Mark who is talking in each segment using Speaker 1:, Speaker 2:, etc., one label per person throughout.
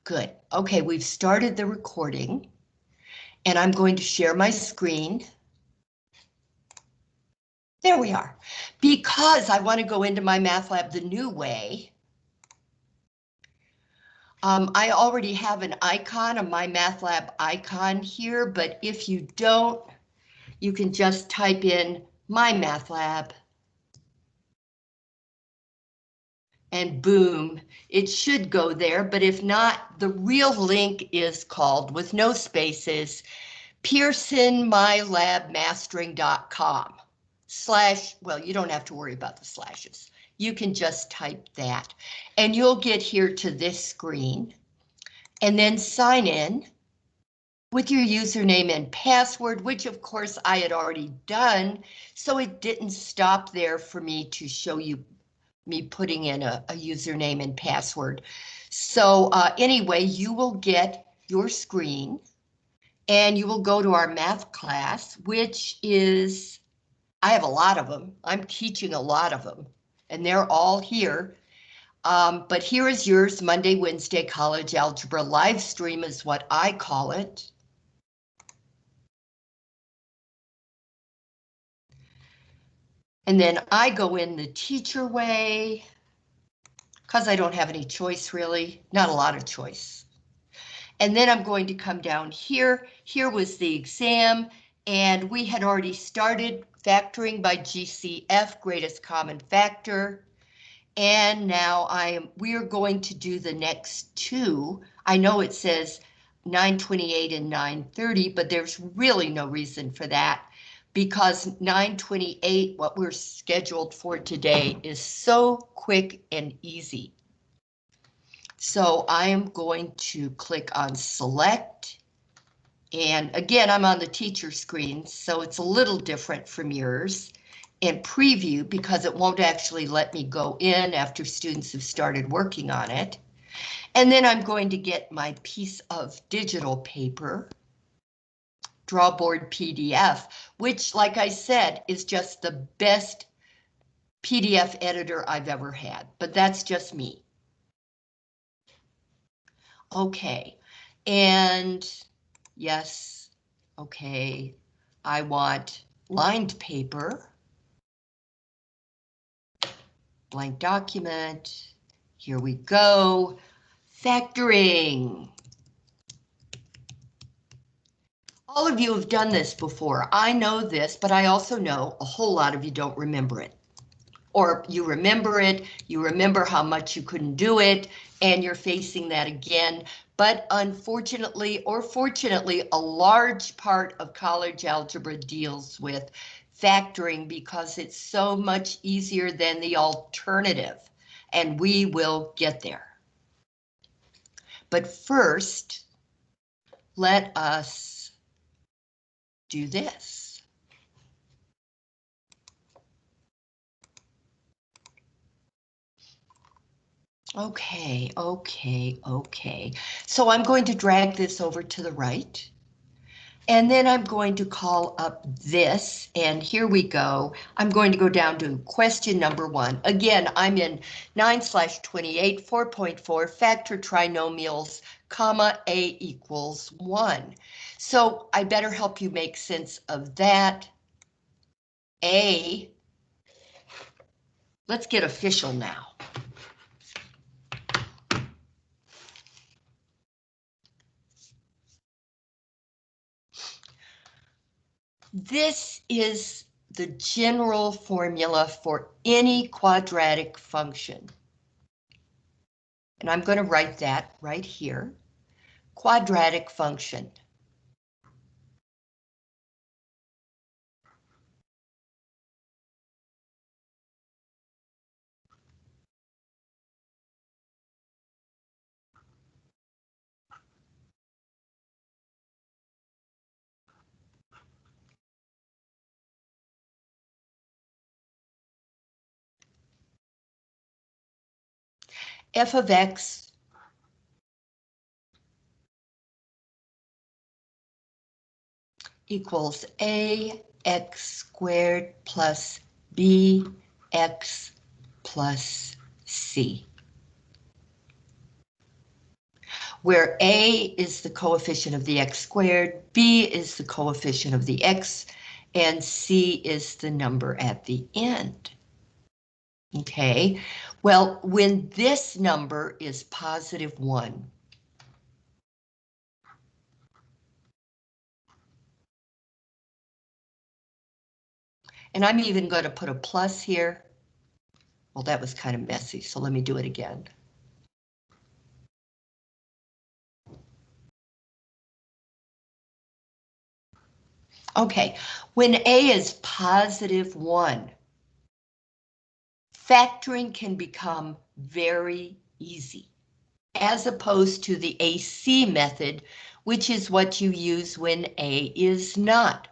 Speaker 1: Good. Okay, we've started the recording, and I'm going to share my screen. There we are. Because I want to go into MyMathLab the new way, I already have an icon, a MyMathLab icon here, but if you don't, you can just type in MyMathLab. And boom, it should go there, but if not, the real link is called, with no spaces, PearsonMyLabMastering.com / well, you don't have to worry about the slashes. You can just type that and you'll get here to this screen and then sign in with your username and password, which of course I had already done, so it didn't stop there for me to show you me putting in a username and password. So anyway, you will get your screen and you will go to our math class, which is, I have a lot of them. I'm teaching a lot of them and they're all here. But here is yours, Monday, Wednesday, college algebra live stream is what I call it. And then I go in the teacher way, because I don't have any choice really, not a lot of choice. And then I'm going to come down here. Here was the exam, and we had already started factoring by GCF, greatest common factor. And now we are going to do the next two. I know it says 928 and 930, but there's really no reason for that, because 928, what we're scheduled for today, is so quick and easy. So I am going to click on select. And again, I'm on the teacher screen, so it's a little different from yours. And preview, because it won't actually let me go in after students have started working on it. And then I'm going to get my piece of digital paper, Drawboard PDF, which, like I said, is just the best PDF editor I've ever had, but that's just me. Okay, and yes, okay, I want lined paper, blank document, here we go, factoring. All of you have done this before. I know this, but I also know a whole lot of you don't remember it. Or you remember how much you couldn't do it, and you're facing that again. But unfortunately, or fortunately, a large part of college algebra deals with factoring because it's so much easier than the alternative, and we will get there. But first, let us do this. Okay. So I'm going to drag this over to the right. And then I'm going to call up this, and here we go. I'm going to go down to question number 1. Again, I'm in 9/28, 4.4, factor trinomials, comma, a equals 1. So I better help you make sense of that. A, let's get official now. This is the general formula for any quadratic function. And I'm going to write that right here. Quadratic function. F of x equals ax squared plus bx plus c. where A is the coefficient of the x squared, B is the coefficient of the x, and C is the number at the end. Okay, well, when this number is positive 1, and I'm even going to put a plus here. Well, that was kind of messy, so let me do it again. Okay, when A is positive 1, factoring can become very easy, as opposed to the AC method, which is what you use when A is not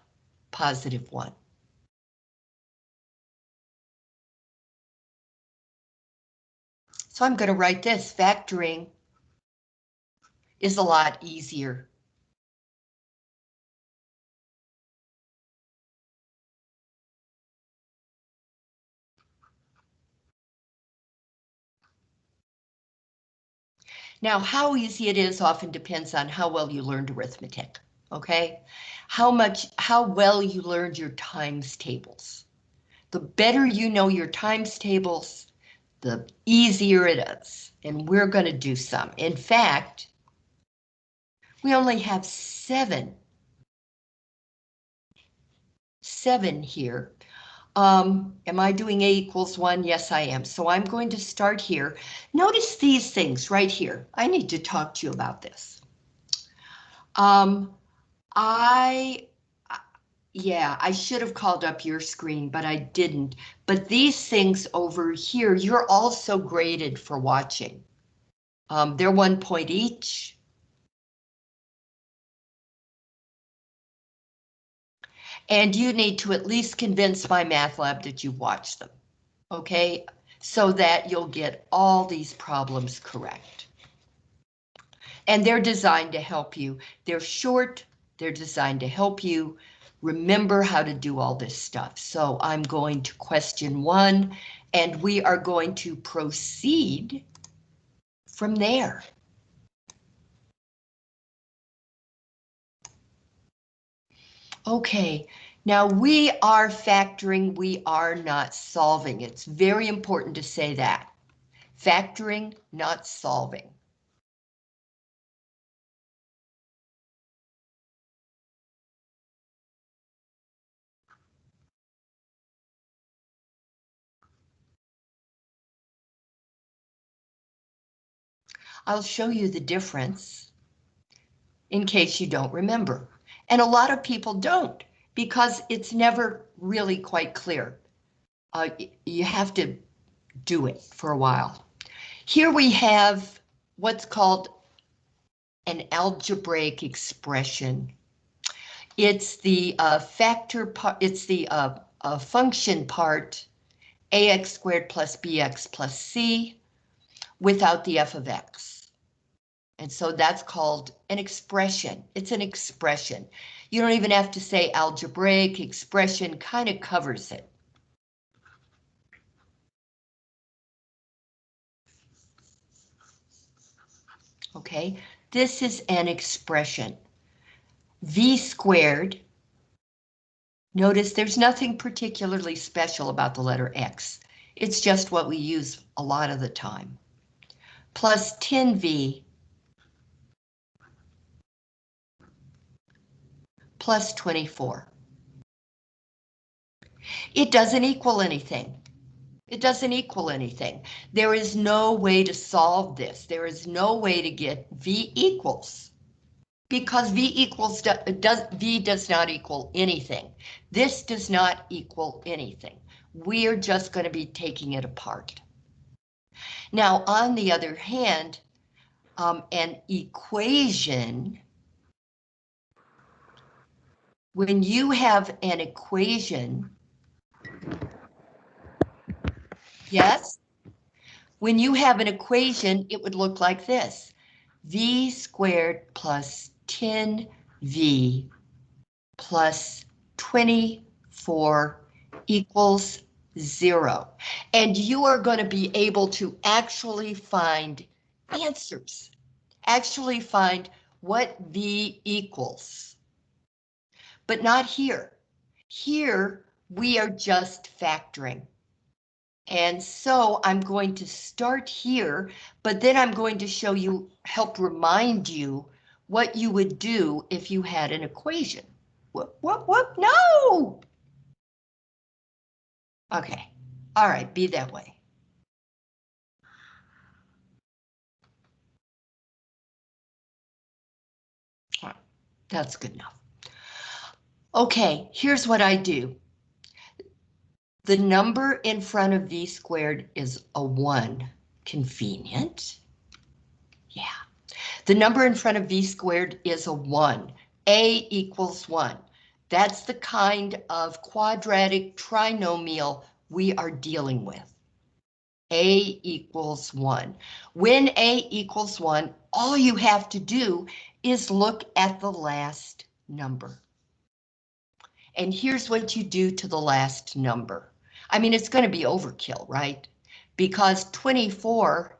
Speaker 1: positive 1. So I'm going to write this. Factoring is a lot easier. Now, how easy it is often depends on how well you learned arithmetic, okay? How well you learned your times tables. The better you know your times tables, the easier it is. And we're going to do some. In fact, we only have seven here. Am I doing A equals 1? Yes, I am. So I'm going to start here. Notice these things right here. I need to talk to you about this. Yeah, I should have called up your screen, but I didn't. But these things over here, you're also graded for watching. They're 1 point each. And you need to at least convince MyMathLab that you've watched them, okay? So that you'll get all these problems correct. And they're designed to help you. They're short, they're designed to help you remember how to do all this stuff. So I'm going to question 1, and we are going to proceed from there. Okay, now we are factoring, we are not solving. It's very important to say that. Factoring, not solving. I'll show you the difference in case you don't remember. And a lot of people don't, because it's never really quite clear. You have to do it for a while. Here we have what's called an algebraic expression. It's the factor part, it's the function part, ax squared plus bx plus c, without the f of x. And so that's called an expression. It's an expression. You don't even have to say algebraic. Expression kind of covers it. Okay, this is an expression. V squared. Notice there's nothing particularly special about the letter X. It's just what we use a lot of the time. Plus 10V plus 24. It doesn't equal anything. It doesn't equal anything. There is no way to solve this. There is no way to get V equals. Because V does not equal anything. This does not equal anything. We are just going to be taking it apart. Now, on the other hand, an equation, when you have an equation, yes, when you have an equation, it would look like this. V squared plus 10V plus 24 equals 0. And you are going to be able to actually find answers. actually find what V equals. But not here. Here, we are just factoring. And so I'm going to start here, but then I'm going to show you, help remind you what you would do if you had an equation. What? No! Okay, all right, be that way. All right, that's good enough. Okay, here's what I do. The number in front of V squared is a 1. Convenient. Yeah. The number in front of V squared is a 1. A equals 1. That's the kind of quadratic trinomial we are dealing with. A equals 1. When A equals 1, all you have to do is look at the last number. And here's what you do to the last number. I mean, it's going to be overkill, right? Because 24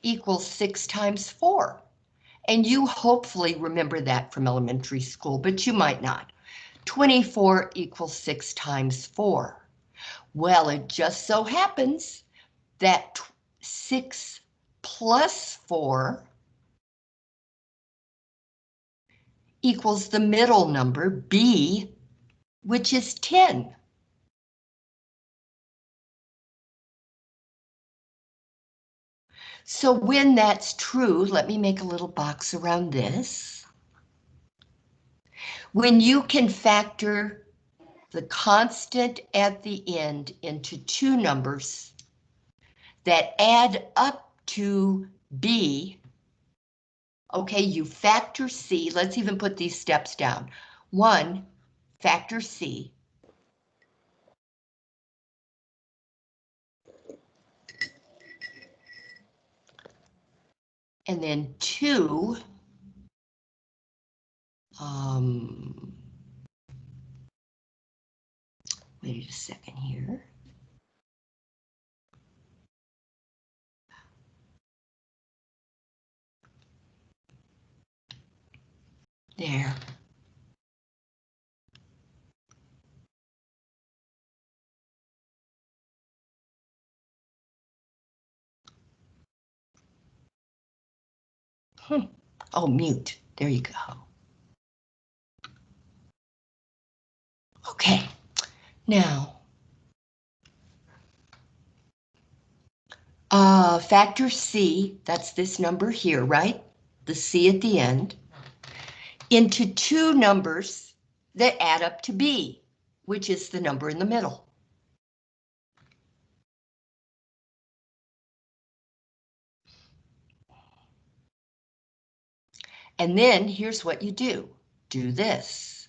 Speaker 1: equals 6 times 4. And you hopefully remember that from elementary school, but you might not. 24 equals 6 times 4. Well, it just so happens that 6 plus 4 equals the middle number, B, which is 10. So when that's true, let me make a little box around this. When you can factor the constant at the end into two numbers that add up to B, okay, you factor C, let's even put these steps down. 1, factor C. And then 2, wait a second here. There. Oh, mute. There you go. Okay. Now, factor C, that's this number here, right? The C at the end, into two numbers that add up to B, which is the number in the middle. And then here's what you do. Do this.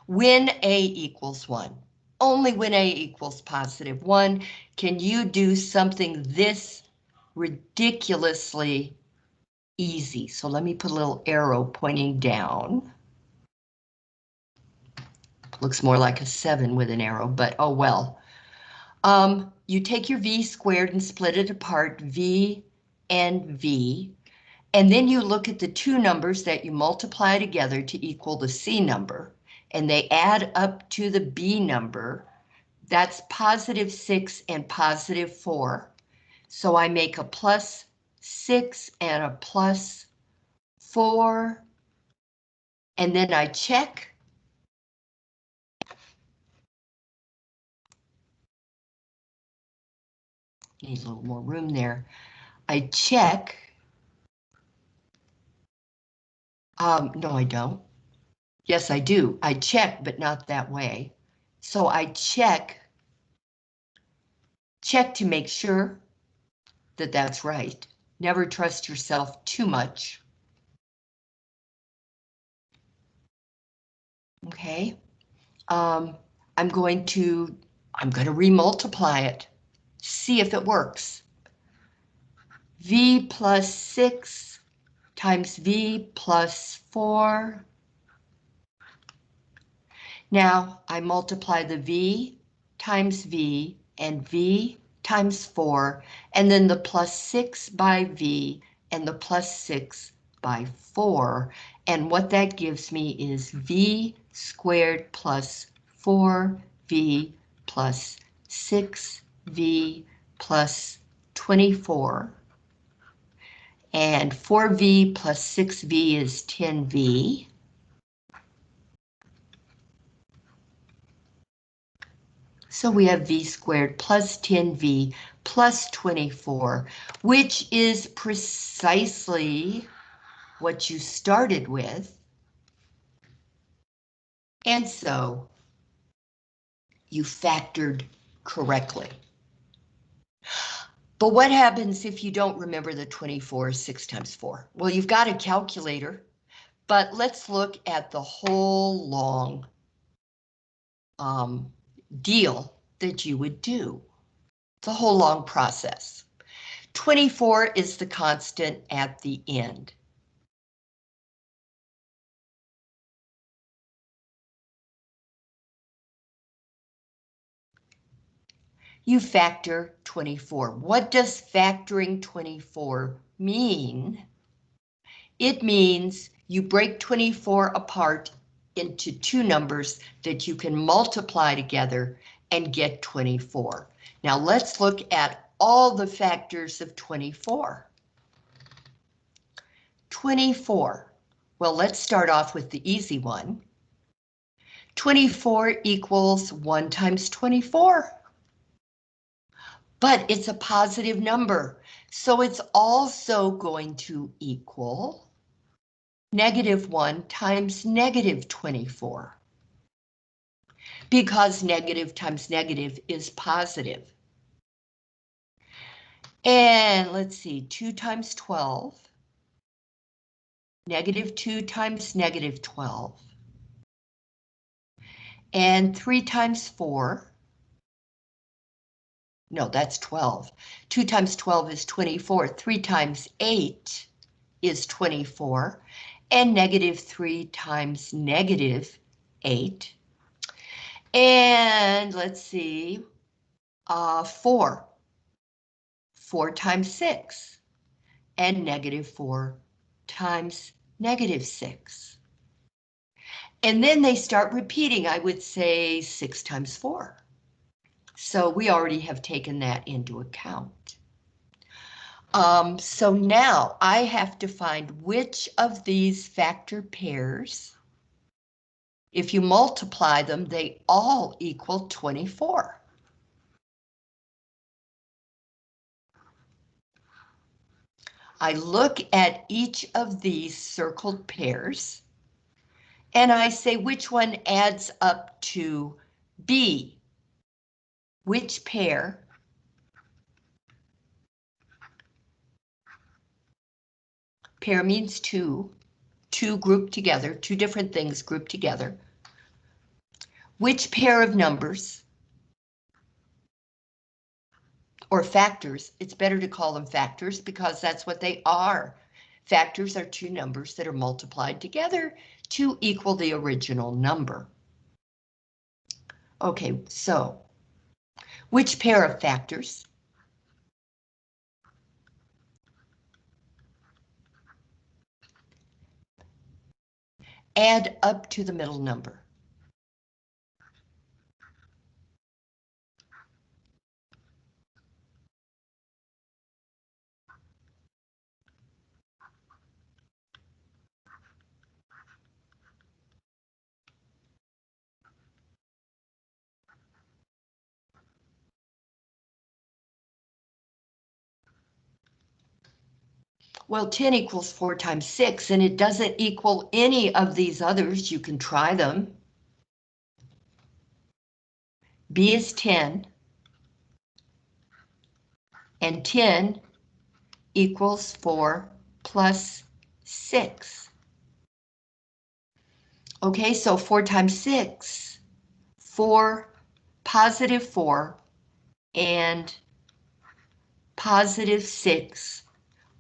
Speaker 1: When A equals 1, only when A equals positive 1, can you do something this ridiculously easy. So let me put a little arrow pointing down. Looks more like a 7 with an arrow, but oh well. You take your V squared and split it apart, V and V, and then you look at the two numbers that you multiply together to equal the C number, and they add up to the B number. That's positive 6 and positive 4. So I make a plus 6 and a plus 4, and then I check. Need a little more room there. I check. No, I don't. Yes, I do. I check, but not that way. So I check to make sure that that's right. Never trust yourself too much. Okay. I'm going to remultiply it. See if it works. V plus 6 times V plus 4. Now I multiply the V times V and V times 4, and then the plus 6 by v and the plus 6 by 4. And what that gives me is v squared plus 4v plus 6v plus 24. And 4v plus 6v is 10v. So we have v squared plus 10v plus 24, which is precisely what you started with. And so you factored correctly. But what happens if you don't remember the 24 is 6 times 4? Well, you've got a calculator, but let's look at the whole long deal that you would do. The whole long process. 24 is the constant at the end. You factor 24. What does factoring 24 mean? It means you break 24 apart into two numbers that you can multiply together and get 24. Now let's look at all the factors of 24. 24. Well, let's start off with the easy one. 24 equals 1 times 24. But it's a positive number, so it's also going to equal -1 times -24. Because negative times negative is positive. And let's see, 2 times 12. -2 times -12. And 3 times 4. No, that's 12. 2 times 12 is 24. 3 times 8 is 24. And -3 times -8. And let's see, 4. 4 times 6. And -4 times -6. And then they start repeating, I would say 6 times 4. So we already have taken that into account. So now I have to find which of these factor pairs, if you multiply them, they all equal 24. I look at each of these circled pairs, and I say which one adds up to B. Which pair means two grouped together, two different things grouped together. Which pair of numbers, or factors, it's better to call them factors because that's what they are. Factors are two numbers that are multiplied together to equal the original number. Okay, so which pair of factors add up to the middle number? Well, 10 equals 4 times 6, and it doesn't equal any of these others. You can try them. B is 10, and 10 equals 4 plus 6. Okay, so 4 times 6, 4, positive 4, and positive 6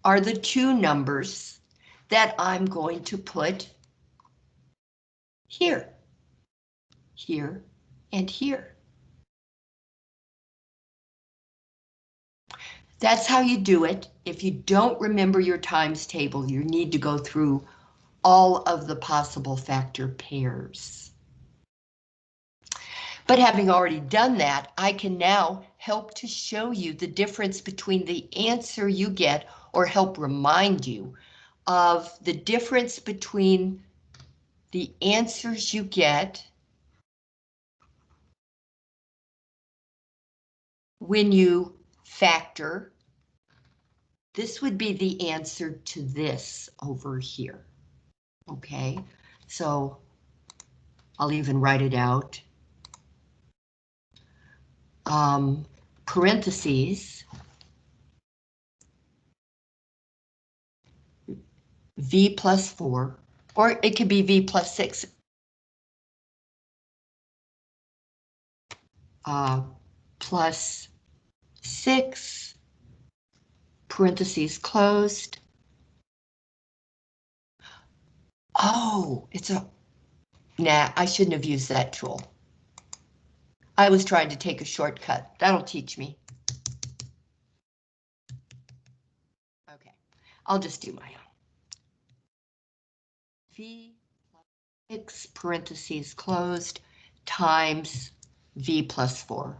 Speaker 1: are the two numbers that I'm going to put here, here, and here. That's how you do it. If you don't remember your times table, you need to go through all of the possible factor pairs. But having already done that, I can now help to show you the difference between the answer you get, or help remind you of the difference between the answers you get when you factor. This would be the answer to this over here. Okay, so I'll even write it out. Parentheses, v plus 4, or it could be v plus 6. Plus 6, parentheses closed. Oh, nah, I shouldn't have used that tool. I was trying to take a shortcut. That'll teach me. Okay, I'll just do my own. V plus 6, parentheses closed, times v plus 4.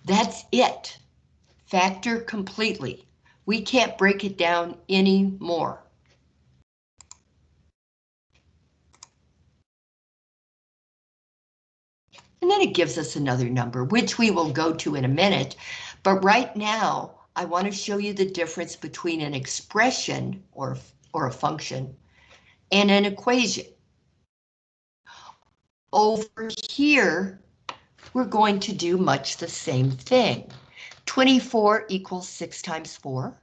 Speaker 1: That's it. Factor completely. We can't break it down anymore. And then it gives us another number, which we will go to in a minute. But right now, I want to show you the difference between an expression or a function and an equation. Over here, we're going to do much the same thing. 24 equals 6 times 4.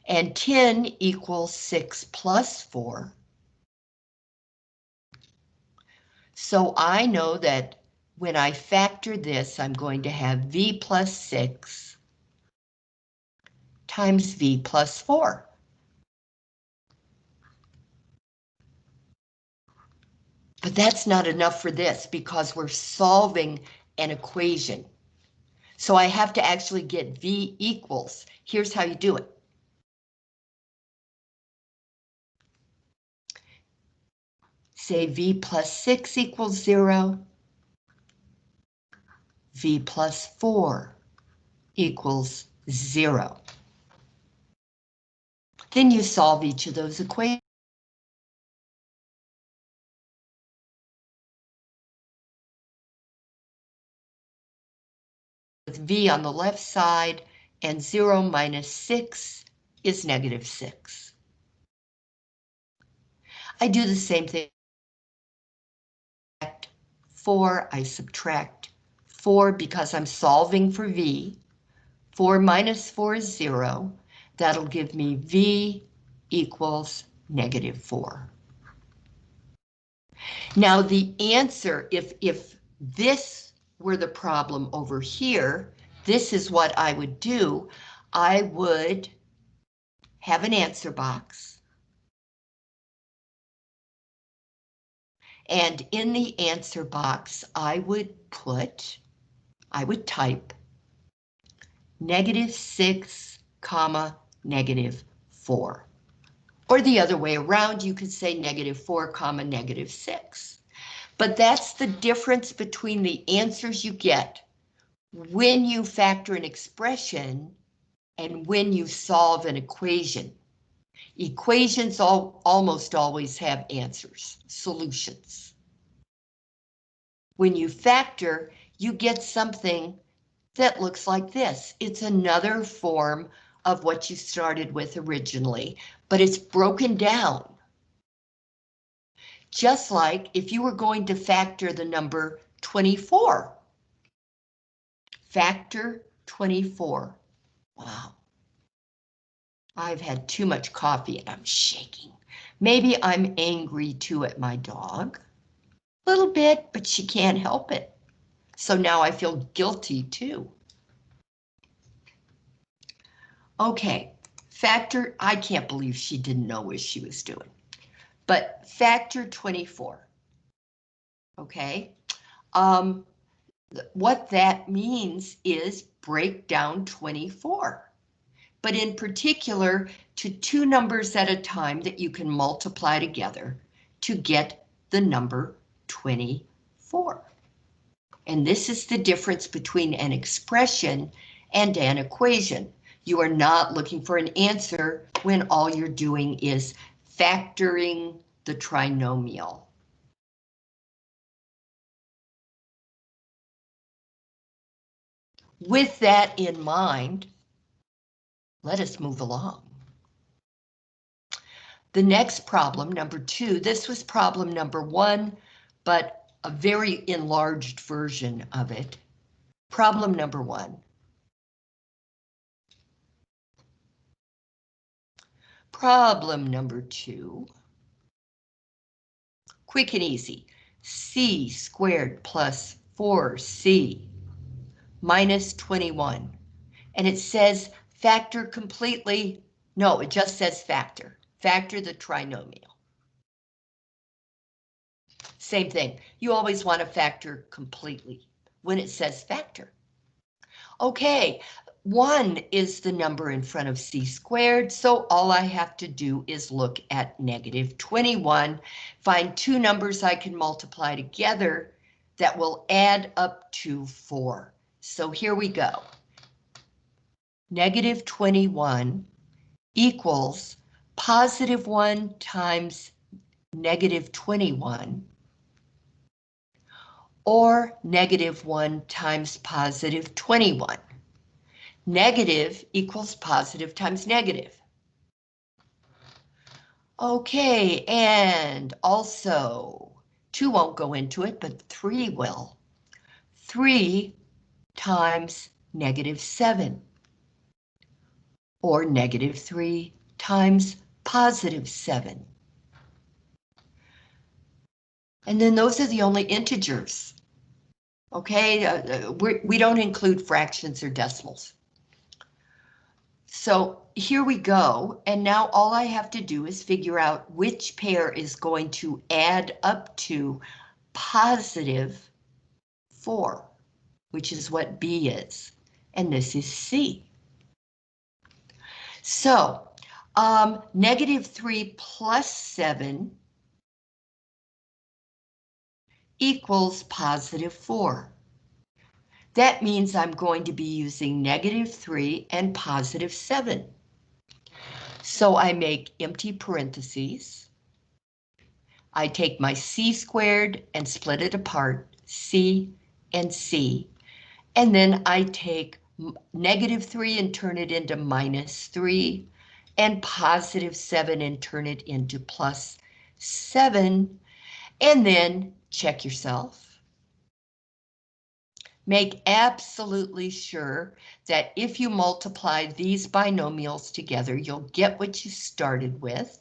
Speaker 1: And 10 equals 6 plus 4. So I know that when I factor this, I'm going to have v plus 6 times v plus 4. But that's not enough for this because we're solving an equation. So I have to actually get v equals. Here's how you do it. Say v plus 6 equals 0. V plus 4 equals 0. Then you solve each of those equations. With v on the left side, and 0 minus 6 is negative 6. I do the same thing. 4, I subtract 4 because I'm solving for v. 4 minus 4 is 0. That'll give me v equals negative 4. Now the answer, if this were the problem over here, this is what I would do. I would have an answer box. And in the answer box, I would type negative 6, comma, negative 4. Or the other way around, you could say negative 4, comma, negative 6. But that's the difference between the answers you get when you factor an expression and when you solve an equation. Equations almost always have answers, solutions. When you factor, you get something that looks like this. It's another form of what you started with originally, but it's broken down. Just like if you were going to factor the number 24. Factor 24. Wow. I've had too much coffee and I'm shaking. Maybe I'm angry too at my dog. A little bit, but she can't help it. So now I feel guilty too. Okay, factor, I can't believe she didn't know what she was doing. But factor 24. okay? What that means is break down 24, but in particular to two numbers at a time that you can multiply together to get the number 24. And this is the difference between an expression and an equation. You are not looking for an answer when all you're doing is factoring the trinomial. With that in mind, let us move along. The next problem, number 2, this was problem number 1, but a very enlarged version of it. Problem number 1. Problem number 2. Quick and easy. C squared plus 4c minus 21. And it says factor completely. No, it just says factor. Factor the trinomial. Same thing. You always want to factor completely when it says factor. Okay, 1 is the number in front of c squared, so all I have to do is look at negative 21, find two numbers I can multiply together that will add up to 4. So here we go. Negative 21 equals positive 1 times negative 21, or negative 1 times positive 21. Negative equals positive times negative. Okay, and also 2 won't go into it, but 3 will. 3 times negative 7, or negative 3 times positive 7. And then those are the only integers. Okay, we don't include fractions or decimals. So here we go, and now all I have to do is figure out which pair is going to add up to positive 4, which is what B is, and this is C. So, negative 3 plus 7 equals positive 4. That means I'm going to be using negative 3 and positive 7. So I make empty parentheses. I take my c squared and split it apart, c and c. And then I take negative 3 and turn it into minus 3, and positive 7 and turn it into plus 7. And then check yourself. Make absolutely sure that if you multiply these binomials together, you'll get what you started with.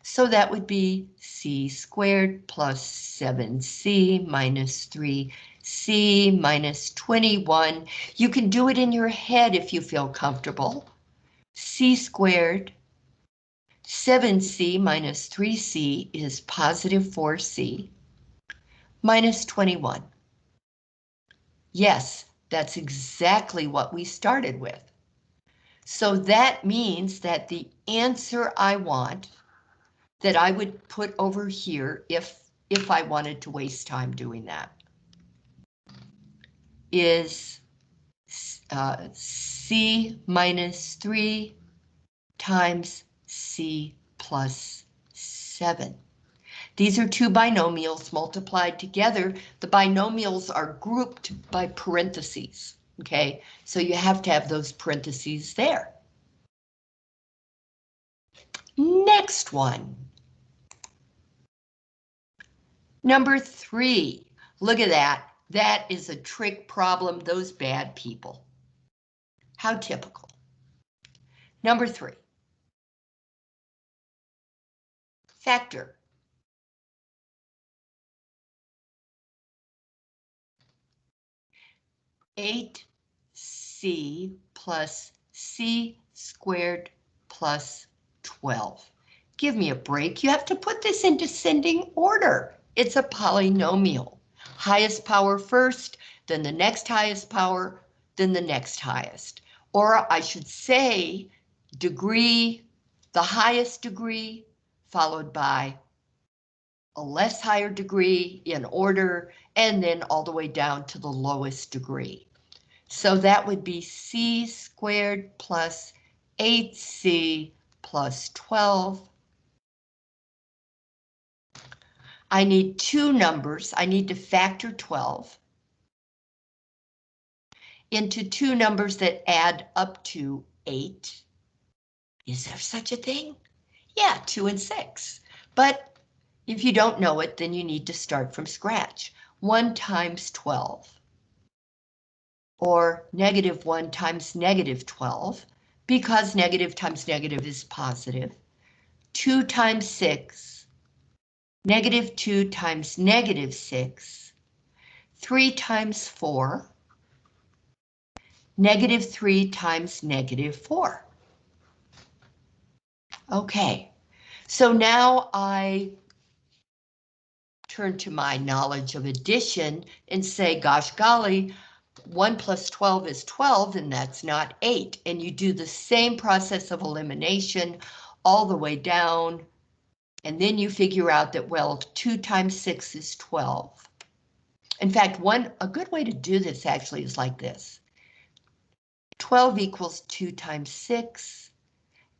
Speaker 1: So that would be c squared plus 7c minus 3c minus 21. You can do it in your head if you feel comfortable. C squared, 7c minus 3c is positive 4c minus 21. Yes, that's exactly what we started with. So that means that the answer I want, that I would put over here if I wanted to waste time doing that, is c minus 3 times c plus 7. These are two binomials multiplied together. The binomials are grouped by parentheses, okay? So you have to have those parentheses there. Next one. Number 3. Look at that. That is a trick problem, those bad people. How typical. Number 3. Factor. Eight c plus c squared plus 12. Give me a break. You have to put this in descending order. It's a polynomial. Highest power first, then the next highest power, then the next highest. Or I should say degree, the highest degree, followed by a less higher degree in order, and then all the way down to the lowest degree. So that would be c squared plus 8c plus 12. I need two numbers. I need to factor 12 into two numbers that add up to 8. Is there such a thing? Yeah, 2 and 6. But if you don't know it, then you need to start from scratch. 1 times 12. Or -1 times -12, because negative times negative is positive. 2 times 6. -2 times -6. 3 times 4. -3 times -4. Okay, so now I turn to my knowledge of addition and say, gosh golly, 1 plus 12 is 12, and that's not 8. And you do the same process of elimination all the way down, and then you figure out that, well, 2 times 6 is 12. In fact, a good way to do this actually is like this. 12 equals 2 times 6,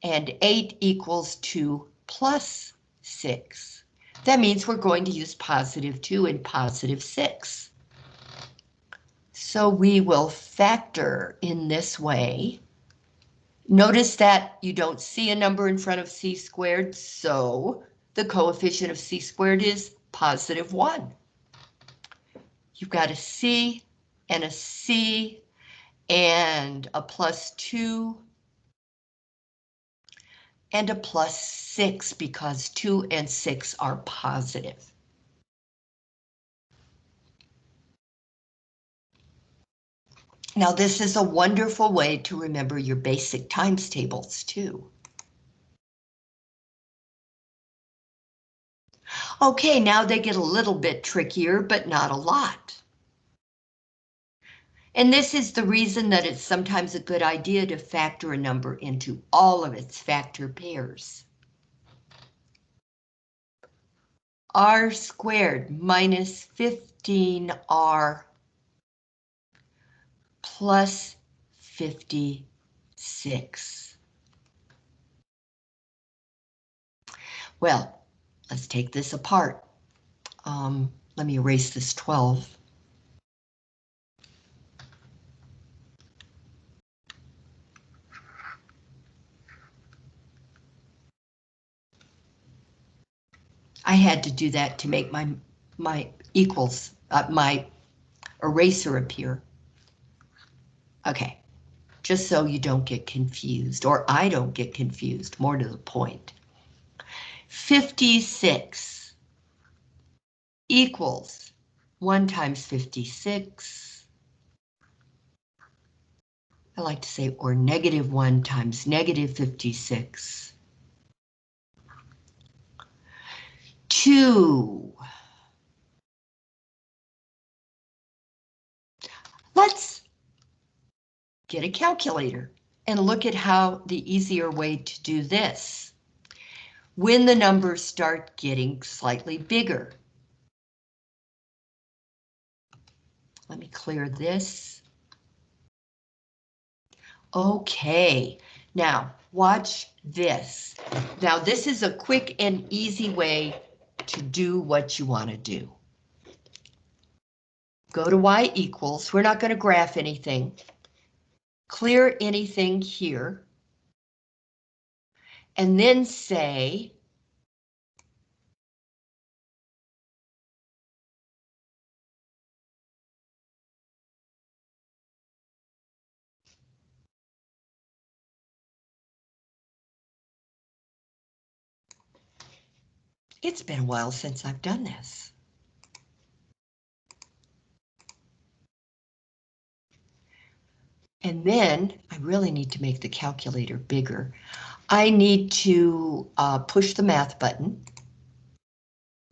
Speaker 1: and 8 equals 2 plus 6. That means we're going to use positive 2 and positive 6. So we will factor in this way. Notice that you don't see a number in front of c squared, so the coefficient of c squared is positive 1. You've got a c and a c and a plus 2 and a plus 6 because 2 and 6 are positive. Now this is a wonderful way to remember your basic times tables too. Okay, now they get a little bit trickier, but not a lot. And this is the reason that it's sometimes a good idea to factor a number into all of its factor pairs. R squared minus 15r plus 56. Well, let's take this apart. Let me erase this 12. I had to do that to make my equals, my eraser appear. Okay, just so you don't get confused, or I don't get confused, more to the point. 56 equals 1 times 56. I like to say, or -1 times -56. 2. Let's get a calculator and look at how the easier way to do this. When the numbers start getting slightly bigger. Let me clear this. Okay, now watch this. Now this is a quick and easy way to do what you want to do. Go to y equals, we're not going to graph anything. Clear anything here. And then say, it's been a while since I've done this. And then I really need to make the calculator bigger. I need to push the math button.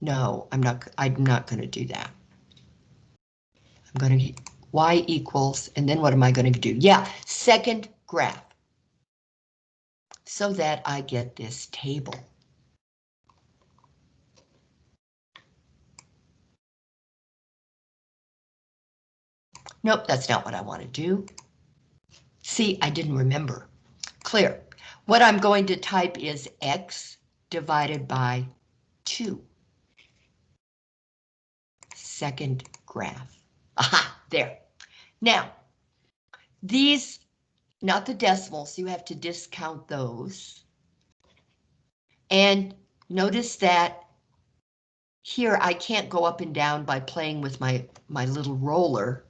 Speaker 1: No, I'm not going to do that. I'm going to y equals, and then what am I going to do? Yeah, second graph. So that I get this table. Nope, that's not what I want to do. See, I didn't remember. Clear. What I'm going to type is x divided by 2. Second graph. Aha, there. Now, these, not the decimals, you have to discount those. And notice that here I can't go up and down by playing with my little roller.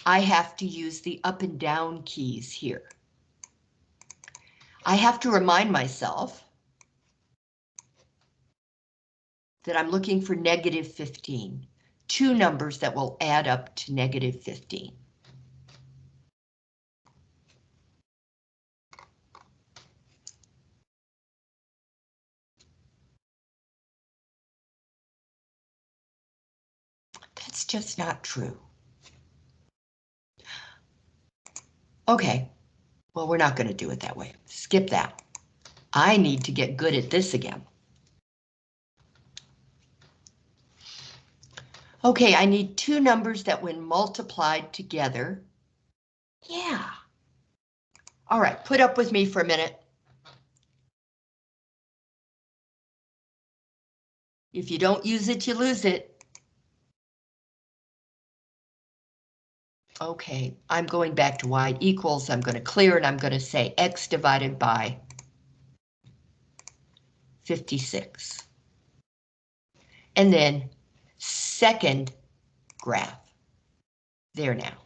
Speaker 1: I have to use the up and down keys here. I have to remind myself that I'm looking for negative 15, two numbers that will add up to negative 15. That's just not true. Okay, well, we're not going to do it that way. Skip that. I need to get good at this again. Okay, I need two numbers that when multiplied together. Yeah. All right, put up with me for a minute. If you don't use it, you lose it. Okay, I'm going back to y equals. I'm going to clear and I'm going to say x divided by 56. And then second graph. There now.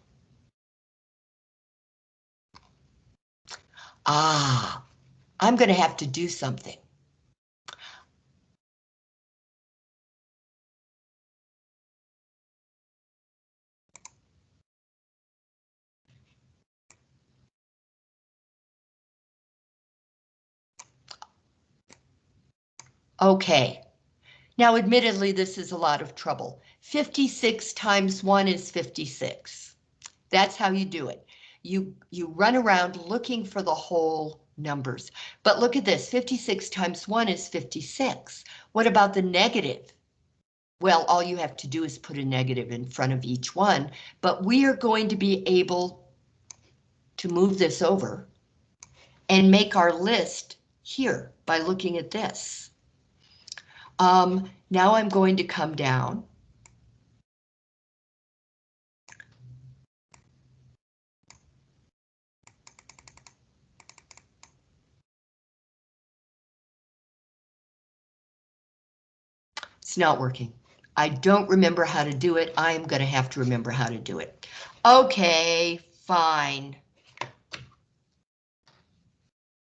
Speaker 1: Ah, I'm going to have to do something. Okay. Now, admittedly, this is a lot of trouble. 56 times 1 is 56. That's how you do it. You run around looking for the whole numbers. But look at this, 56 times 1 is 56. What about the negative? Well, all you have to do is put a negative in front of each one, but we are going to be able to move this over and make our list here by looking at this. Now I'm going to come down. It's not working. I don't remember how to do it. I'm going to have to remember how to do it. Okay, fine.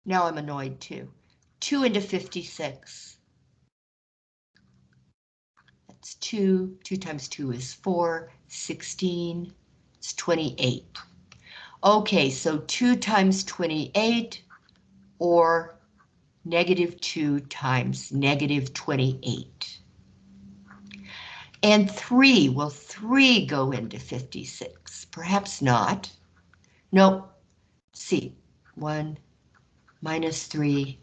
Speaker 1: Now I'm annoyed too. 2 into 56. That's 2. 2 times 2 is 4. 16. It's 28. Okay, so 2 times 28 or negative 2 times negative 28. And 3, will 3 go into 56? Perhaps not. Nope. See, 1 minus 3,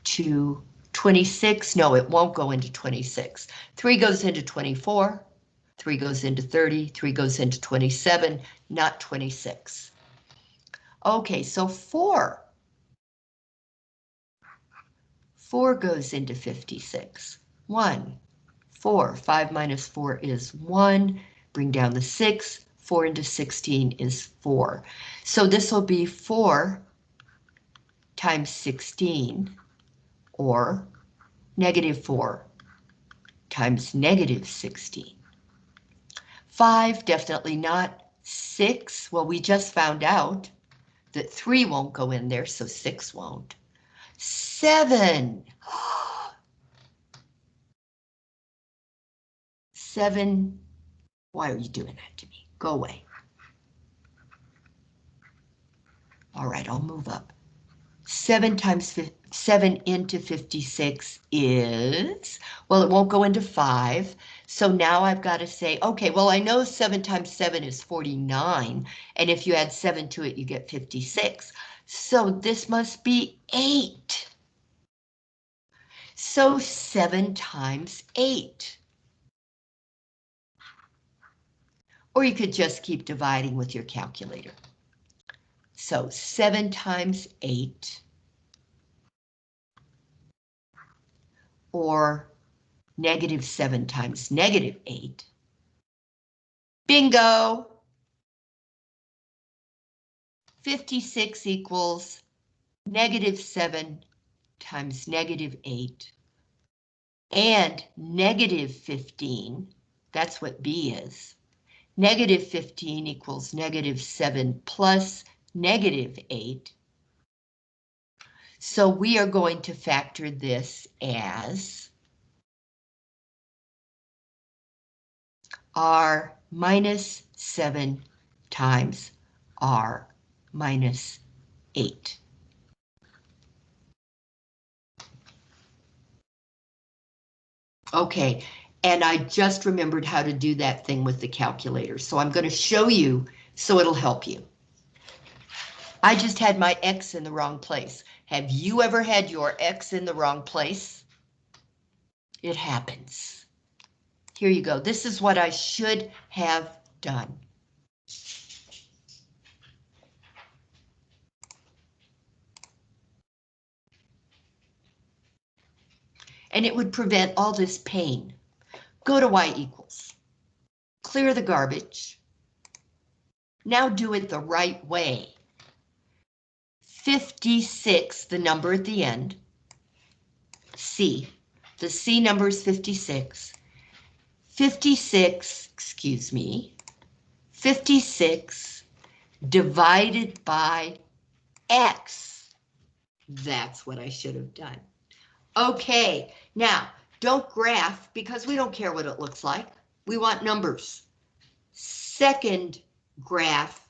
Speaker 1: 2, 26. No, it won't go into 26. 3 goes into 24. 3 goes into 30. 3 goes into 27, not 26. Okay, so 4. 4 goes into 56. 1, 4. 5 minus 4 is 1. Bring down the 6. 4 into 16 is 4. So this will be 4 times 16, or negative 4 times negative 16. 5, definitely not. 6, well, we just found out that 3 won't go in there, so 6 won't. 7. 7, why are you doing that to me? Go away. All right, I'll move up. 7 times 7 into 56 is, well, it won't go into 5. So now I've got to say, okay, well, I know 7 times 7 is 49, and if you add 7 to it, you get 56. So this must be 8. So 7 times 8. Or you could just keep dividing with your calculator. So 7 times 8, or -7 times -8. Bingo! 56 equals -7 times -8, and -15, that's what B is. -15 equals -7 plus -8. So we are going to factor this as R minus 7 times R minus 8. Okay, and I just remembered how to do that thing with the calculator, so I'm going to show you so it'll help you. I just had my X in the wrong place. Have you ever had your X in the wrong place? It happens. Here you go. This is what I should have done. And it would prevent all this pain. Go to Y equals. Clear the garbage. Now do it the right way. 56, the number at the end. C. The C number is 56. 56, excuse me, 56 divided by X. That's what I should have done. Okay, now don't graph because we don't care what it looks like. We want numbers. Second graph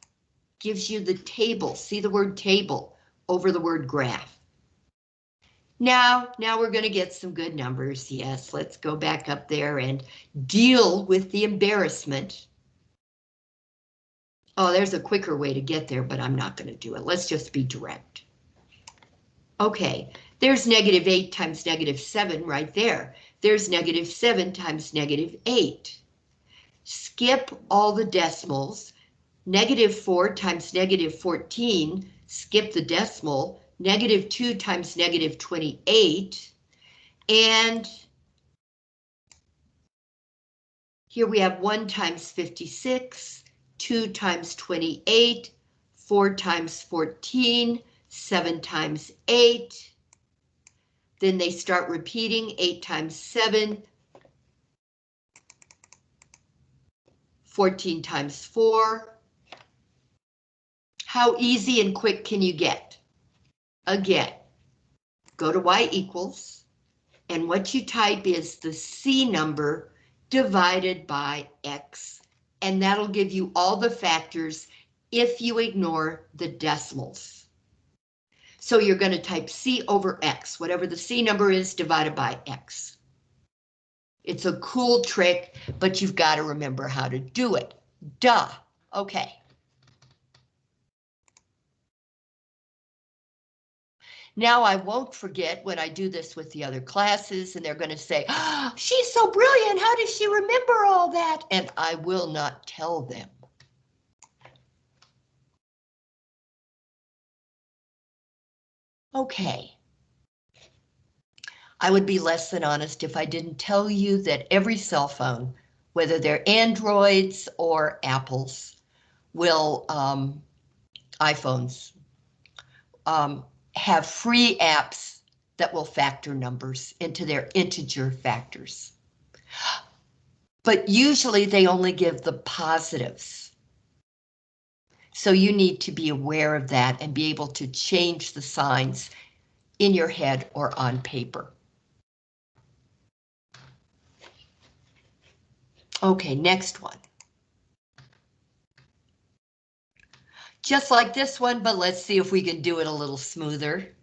Speaker 1: gives you the table. See the word table over the word graph. Now we're going to get some good numbers. Yes, let's go back up there and deal with the embarrassment. Oh, there's a quicker way to get there, but I'm not going to do it. Let's just be direct. Okay, there's -8 times -7 right there. There's -7 times -8. Skip all the decimals. -4 times -14, skip the decimal. -2 times -28. And here we have 1 times 56, 2 times 28, 4 times 14, 7 times 8. Then they start repeating, 8 times 7, 14 times 4. How easy and quick can you get? Again, go to Y equals, and what you type is the C number divided by X, and that'll give you all the factors if you ignore the decimals. So you're going to type C over X, whatever the C number is divided by X. It's a cool trick, but you've got to remember how to do it. Duh. Okay. Now I won't forget when I do this with the other classes and they're going to say, oh, she's so brilliant, how does she remember all that? And I will not tell them. Okay. I would be less than honest if I didn't tell you that every cell phone, whether they're Androids or Apples, will, iPhones, have free apps that will factor numbers into their integer factors. But usually they only give the positives. So you need to be aware of that and be able to change the signs in your head or on paper. Okay, next one. Just like this one, but let's see if we can do it a little smoother.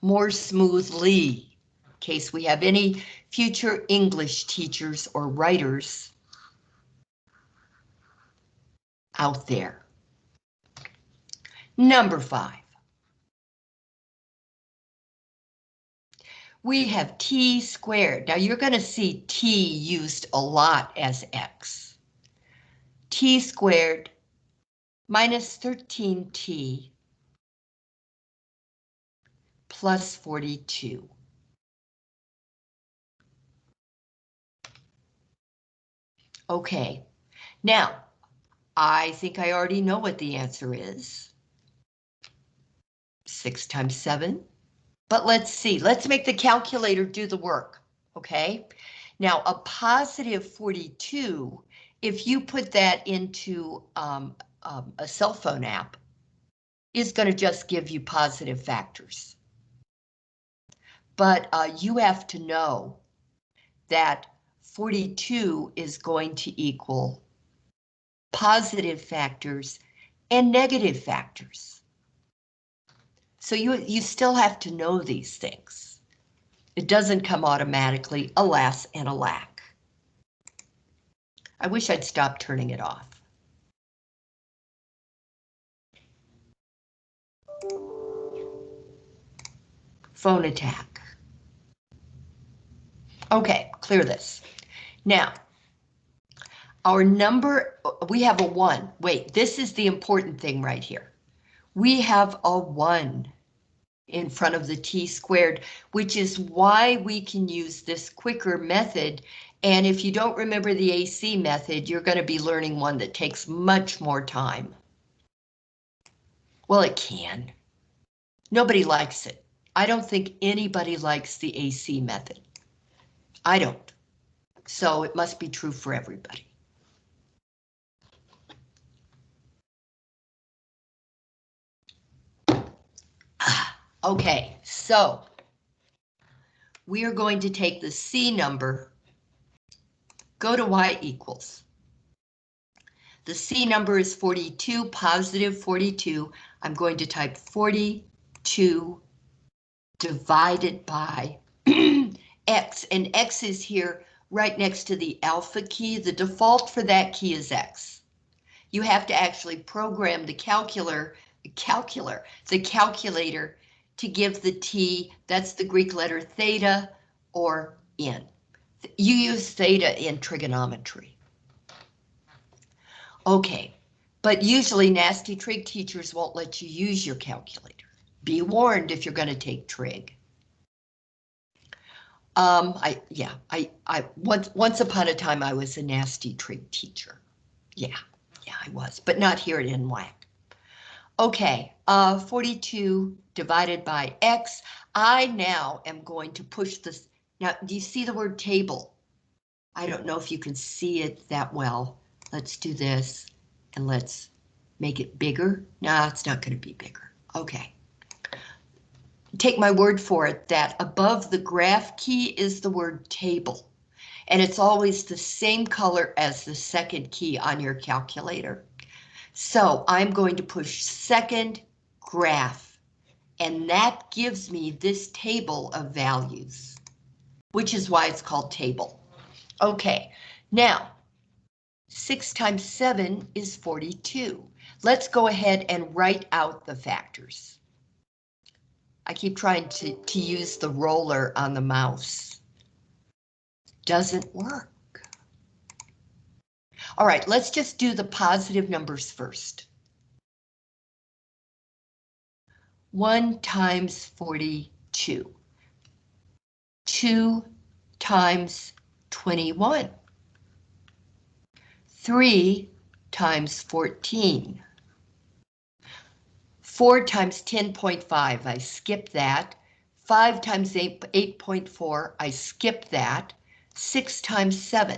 Speaker 1: More smoothly. case we have any future English teachers or writers out there. Number 5. We have t squared. Now you're going to see t used a lot as x. T squared minus 13t plus 42. Okay, now I think I already know what the answer is. 6 times 7. But let's see, let's make the calculator do the work, okay? Now a positive 42, if you put that into a cell phone app, is going to just give you positive factors. But you have to know that 42 is going to equal positive factors and negative factors. So you still have to know these things. It doesn't come automatically, alas and alack. I wish I'd stopped turning it off. Phone attack. Okay, clear this. Now, our number, we have a 1. Wait, this is the important thing right here. We have a 1 in front of the t squared, which is why we can use this quicker method. And if you don't remember the AC method, you're going to be learning one that takes much more time. Well, it can. Nobody likes it. I don't think anybody likes the AC method. I don't. So it must be true for everybody. Okay, so we are going to take the C number, go to Y equals. The C number is 42, positive 42. I'm going to type 42 divided by X, and X is here right next to the alpha key. The default for that key is X. You have to actually program the calculator to give the T, that's the Greek letter theta or N. You use theta in trigonometry. Okay, but usually nasty trig teachers won't let you use your calculator. Be warned if you're going to take trig. Once upon a time I was a nasty trig teacher. Yeah, I was, but not here at NWAC. Okay, 42 divided by X. I now am going to push this. Now, do you see the word table? I don't know if you can see it that well. Let's do this and let's make it bigger. No, it's not going to be bigger. Okay. Take my word for it that above the graph key is the word table, and it's always the same color as the second key on your calculator. So I'm going to push second graph, and that gives me this table of values, which is why it's called table. Okay, now 6 times 7 is 42. Let's go ahead and write out the factors. I keep trying to use the roller on the mouse. Doesn't work. All right, let's just do the positive numbers first. 1 times 42. 2 times 21. 3 times 14. 4 times 10.5, I skipped that. 5 times 8.4, I skipped that. 6 times 7.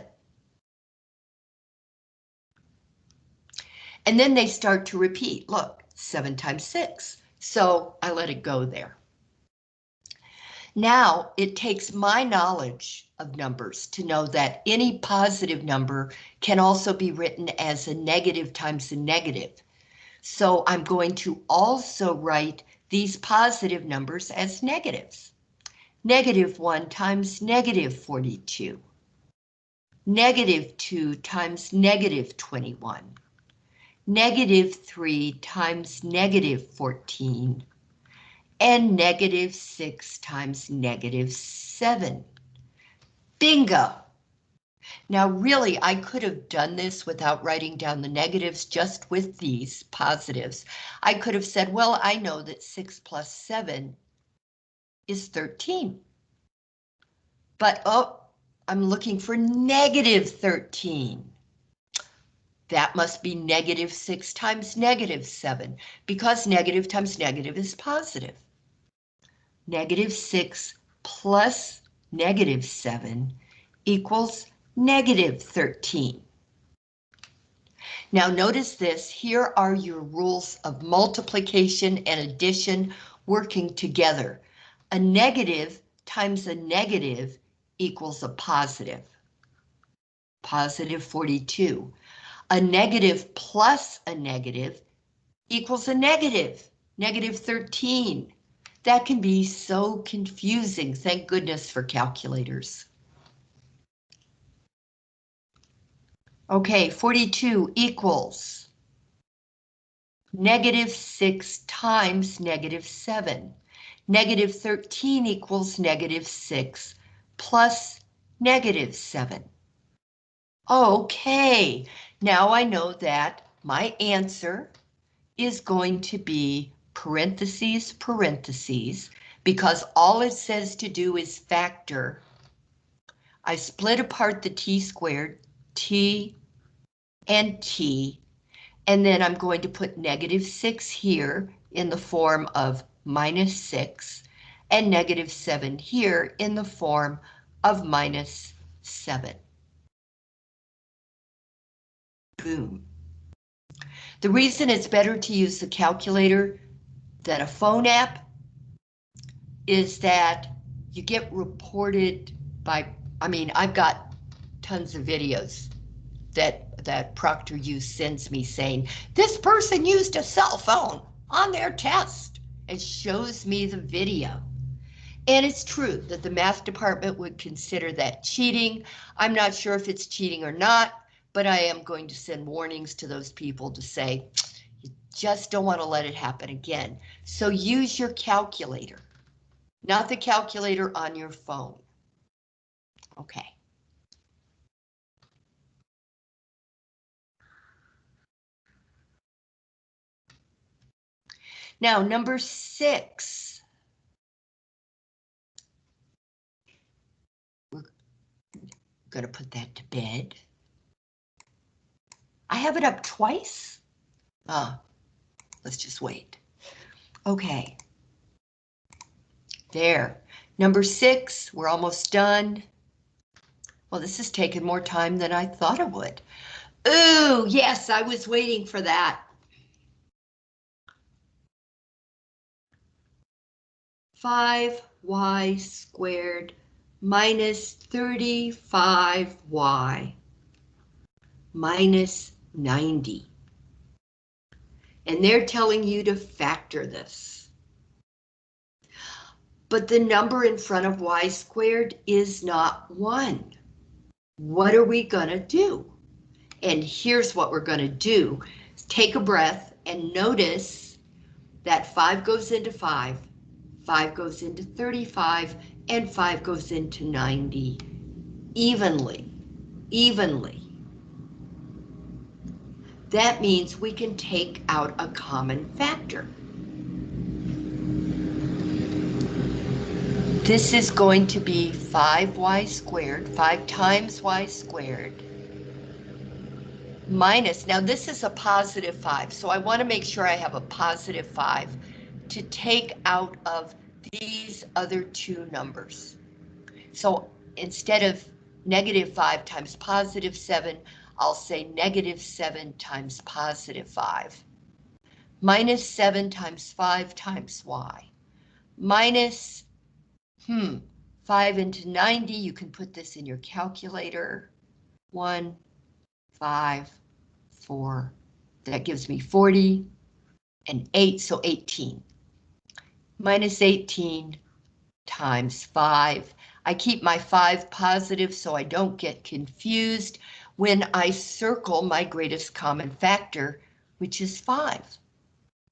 Speaker 1: And then they start to repeat. Look, 7 times 6. So I let it go there. Now it takes my knowledge of numbers to know that any positive number can also be written as a negative times a negative. So I'm going to also write these positive numbers as negatives. Negative 1 times negative 42. Negative 2 times negative 21. Negative 3 times negative 14. And negative 6 times negative 7. Bingo! Now really, I could have done this without writing down the negatives, just with these positives. I could have said, well, I know that 6 plus 7 is 13. But oh, I'm looking for negative 13. That must be negative 6 times negative 7, because negative times negative is positive. Negative 6 plus negative 7 equals negative 13. Now notice this, here are your rules of multiplication and addition working together. A negative times a negative equals a positive. Positive 42. A negative plus a negative equals a negative. Negative 13. That can be so confusing. Thank goodness for calculators. Okay, 42 equals negative 6 times negative 7. Negative 13 equals negative 6 plus negative 7. Okay, now I know that my answer is going to be parentheses, parentheses, because all it says to do is factor. I split apart the t squared, t and t, and then I'm going to put negative 6 here in the form of minus 6, and negative 7 here in the form of minus 7. Boom. The reason it's better to use the calculator than a phone app is that you get reported by, I mean, I've got tons of videos that ProctorU sends me saying, this person used a cell phone on their test. It shows me the video. And it's true that the math department would consider that cheating. I'm not sure if it's cheating or not, but I am going to send warnings to those people to say, you just don't want to let it happen again. So use your calculator, not the calculator on your phone. Okay. Now, number 6. We're going to put that to bed. I have it up twice. Let's just wait. Okay. There. Number 6, we're almost done. Well, this has taken more time than I thought it would. Ooh, yes, I was waiting for that. 5y squared minus 35y minus 90. And they're telling you to factor this. But the number in front of y squared is not 1. What are we gonna do? And here's what we're gonna do. Take a breath and notice that 5 goes into 5, 5 goes into 35, and 5 goes into 90 evenly. That means we can take out a common factor. This is going to be 5y squared, 5 times y squared, minus, now this is a positive 5, so I want to make sure I have a positive 5 to take out of these other two numbers. So instead of negative 5 times positive 7, I'll say negative 7 times positive 5. Minus 7 times 5 times y. Minus, 5 into 90, you can put this in your calculator. 1, 5, 4, that gives me 40, and 8, so 18. Minus 18 times 5. I keep my 5 positive so I don't get confused when I circle my greatest common factor, which is 5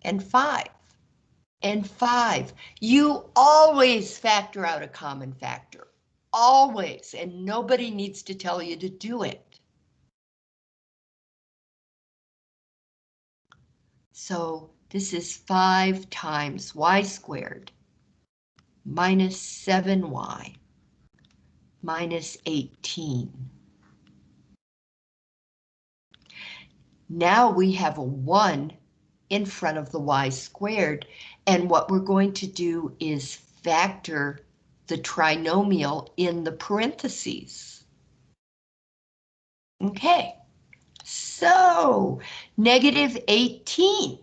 Speaker 1: and 5 and 5. You always factor out a common factor, always, and nobody needs to tell you to do it. So this is 5 times y squared minus 7y minus 18. Now we have a 1 in front of the y squared, and what we're going to do is factor the trinomial in the parentheses. Okay, so negative 18.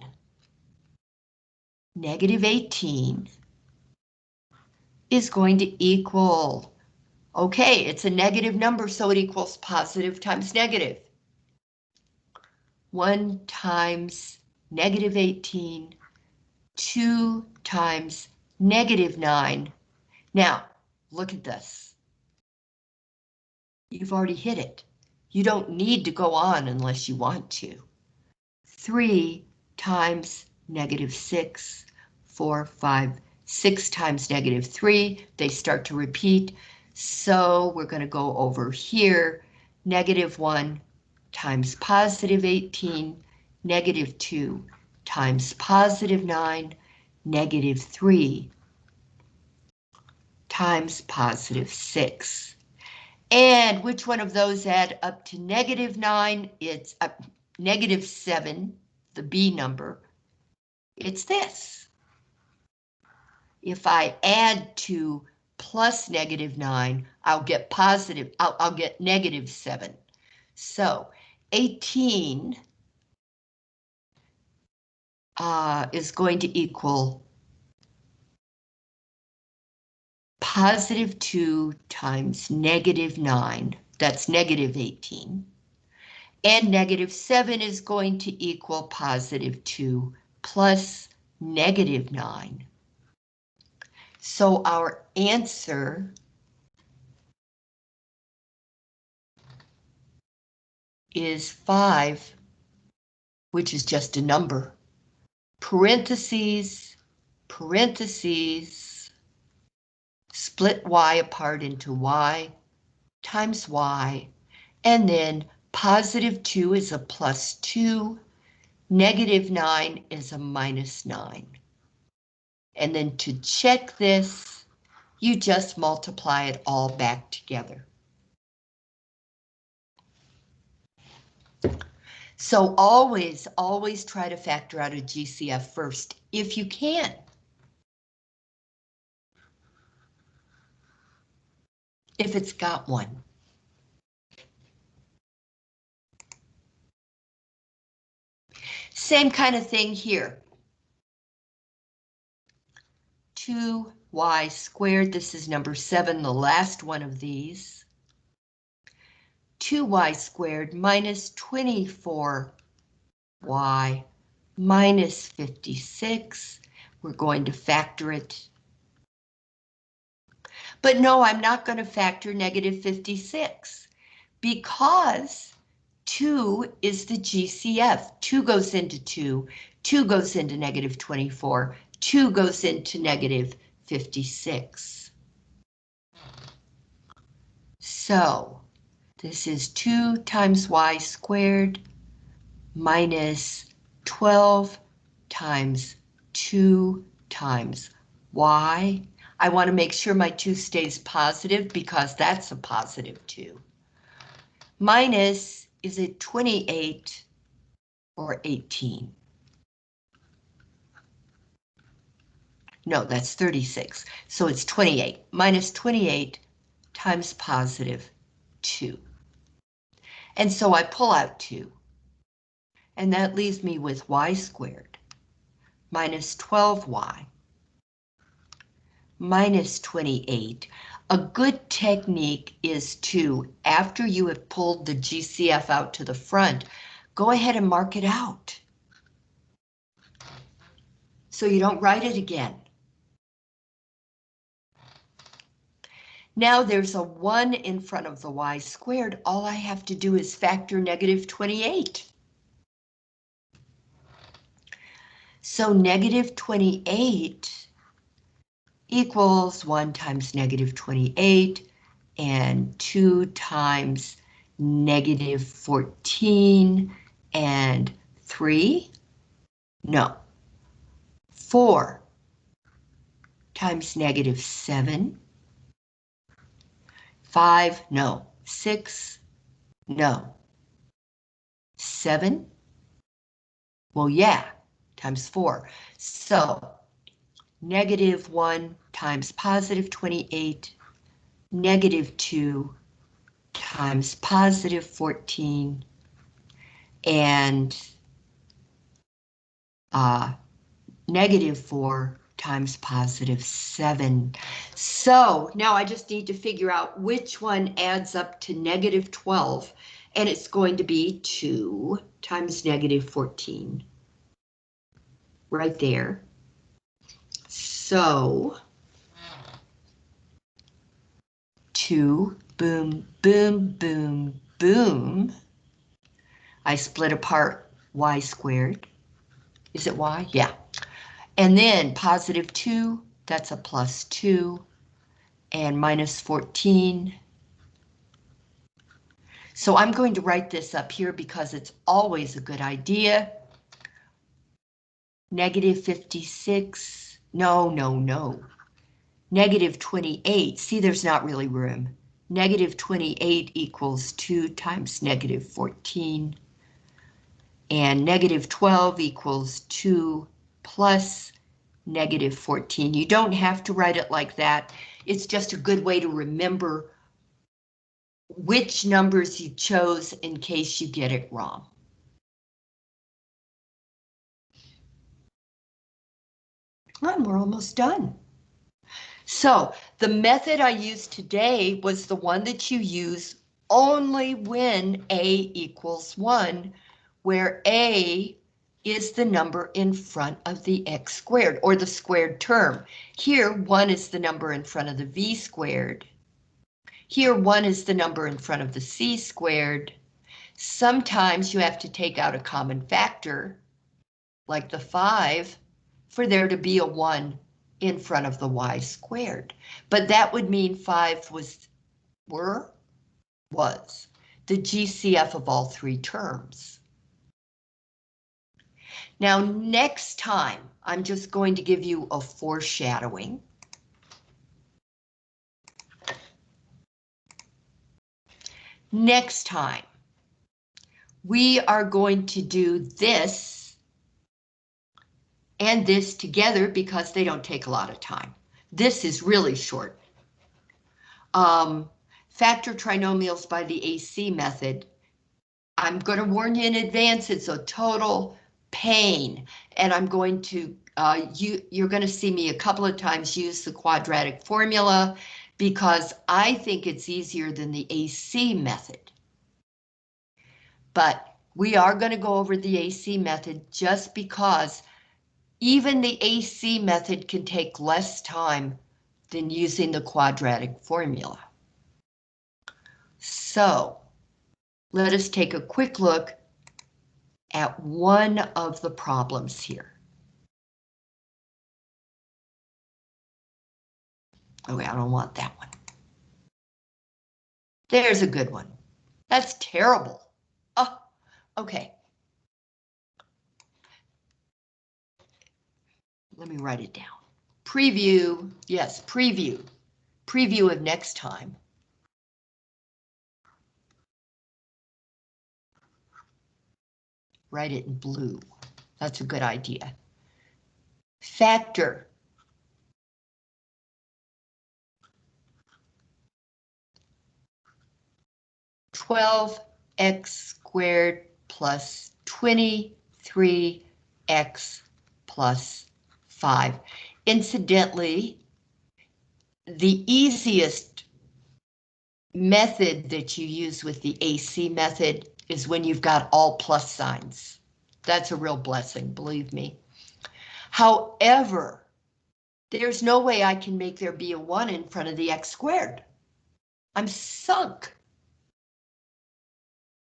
Speaker 1: Negative 18 is going to equal, okay, it's a negative number, so it equals positive times negative. 1 times negative 18, 2 times negative 9. Now, look at this. You've already hit it. You don't need to go on unless you want to. 3 times negative 6, 4, 5, 6 times negative 3. They start to repeat. So we're going to go over here. Negative 1 times positive 18, negative 2 times positive 9, negative 3 times positive 6. And which one of those add up to negative 9? It's negative 7, the B number. It's this. If I add 2 plus negative 9, I'll get positive, I'll get negative 7. So 18 is going to equal positive 2 times negative 9. That's negative 18. And negative 7 is going to equal positive 2 plus negative 9. So our answer is 5, which is just a number. Parentheses, parentheses, split y apart into y times y, and then positive 2 is a plus 2, negative 9 is a minus 9. And then to check this, you just multiply it all back together. So always, always try to factor out a GCF first, if you can. If it's got one. Same kind of thing here. 2y squared, this is number 7, the last one of these. 2y squared minus 24y minus 56. We're going to factor it. But no, I'm not going to factor negative 56 because 2 is the GCF. 2 goes into 2, 2 goes into negative 24, 2 goes into negative 56. So this is 2 times y squared minus 12 times 2 times y. I want to make sure my 2 stays positive because that's a positive 2. Minus, is it 28 or 18? No, that's 36. So it's 28. Minus 28 times positive 2. And so I pull out 2. And that leaves me with y squared minus 12y minus 28. A good technique is to, after you have pulled the GCF out to the front, go ahead and mark it out. So you don't write it again. Now there's a 1 in front of the y squared. All I have to do is factor negative 28. So negative 28 equals 1 times negative 28 and 2 times negative 14 and 3? No. 4 times negative 7. 5, no. 6, no. 7, well, yeah, times 4. So negative 1 times positive 28, negative 2 times positive 14, and negative 4 times positive 7. So now I just need to figure out which one adds up to negative 12, and it's going to be 2 times negative 14. Right there. So 2, boom, boom, boom, boom. I split apart y squared. Is it y? Yeah. And then positive 2, that's a plus 2, and minus 14. So I'm going to write this up here because it's always a good idea. Negative 56, no, no, no. Negative 28, see there's not really room. Negative 28 equals 2 times negative 14. And negative 12 equals 2 plus negative 14. You don't have to write it like that. It's just a good way to remember which numbers you chose in case you get it wrong. And we're almost done. So the method I used today was the one that you use only when a equals 1, where a is the number in front of the x squared, or the squared term. Here, 1 is the number in front of the v squared. Here, 1 is the number in front of the c squared. Sometimes you have to take out a common factor, like the 5, for there to be a 1 in front of the y squared. But that would mean 5 was the GCF of all three terms. Now, next time, I'm just going to give you a foreshadowing. Next time, we are going to do this and this together because they don't take a lot of time. This is really short. Factor trinomials by the AC method. I'm going to warn you in advance, it's a total pain, and I'm going to, you're going to see me a couple of times use the quadratic formula because I think it's easier than the AC method. But we are going to go over the AC method just because even the AC method can take less time than using the quadratic formula. So let us take a quick look at one of the problems here. Okay, I don't want that one. There's a good one. That's terrible. Oh, okay. Let me write it down. Preview, yes, preview. Preview of next time. Write it in blue. That's a good idea. Factor. $12x squared plus 23x plus 5. Incidentally, the easiest method that you use with the AC method is when you've got all plus signs. That's a real blessing, believe me. However, there's no way I can make there be a 1 in front of the x squared. I'm sunk.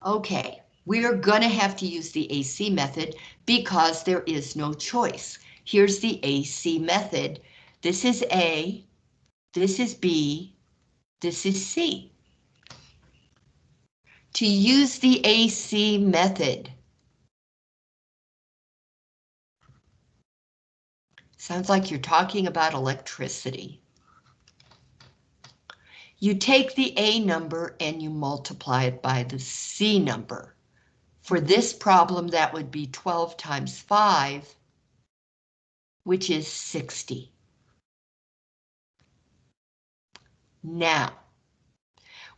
Speaker 1: Okay, we're gonna have to use the AC method because there is no choice. Here's the AC method. This is A, this is B, this is C. To use the AC method, sounds like you're talking about electricity. You take the A number and you multiply it by the C number. For this problem, that would be 12 times 5, which is 60. Now,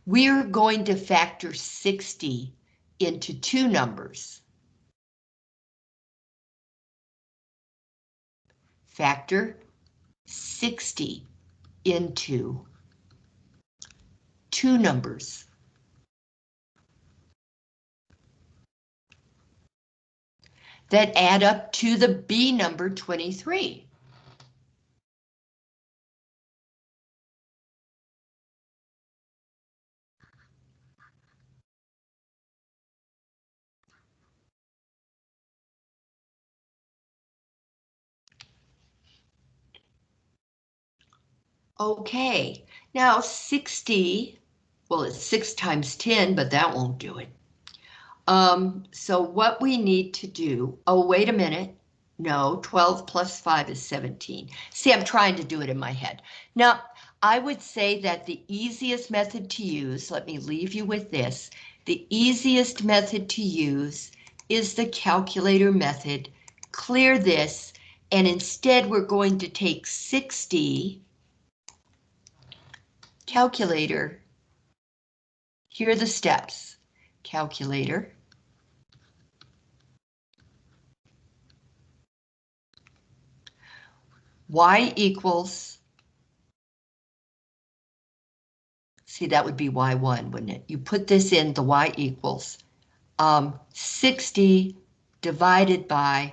Speaker 1: we're going to factor 60 into two numbers. Factor 60 into two numbers. That add up to the B number 23. Okay, now 60, well, it's 6 times 10, but that won't do it. So what we need to do, oh, wait a minute. No, 12 plus 5 is 17. See, I'm trying to do it in my head. Now, I would say that the easiest method to use, let me leave you with this, the easiest method to use is the calculator method. Clear this, and instead we're going to take 60, calculator, here are the steps, calculator, y equals, see, that would be y1, wouldn't it? You put this in, the y equals 60 divided by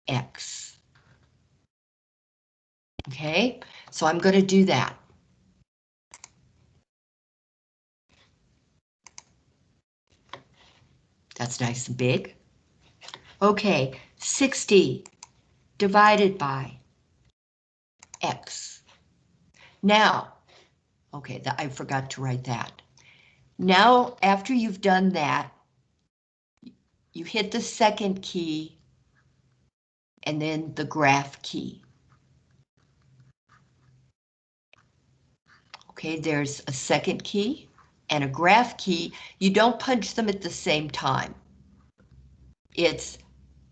Speaker 1: x. Okay, so I'm going to do that. That's nice and big. Okay, 60 divided by x. Now, okay, I forgot to write that. Now, after you've done that, you hit the second key and then the graph key. Okay, there's a second key and a graph key. You don't punch them at the same time. It's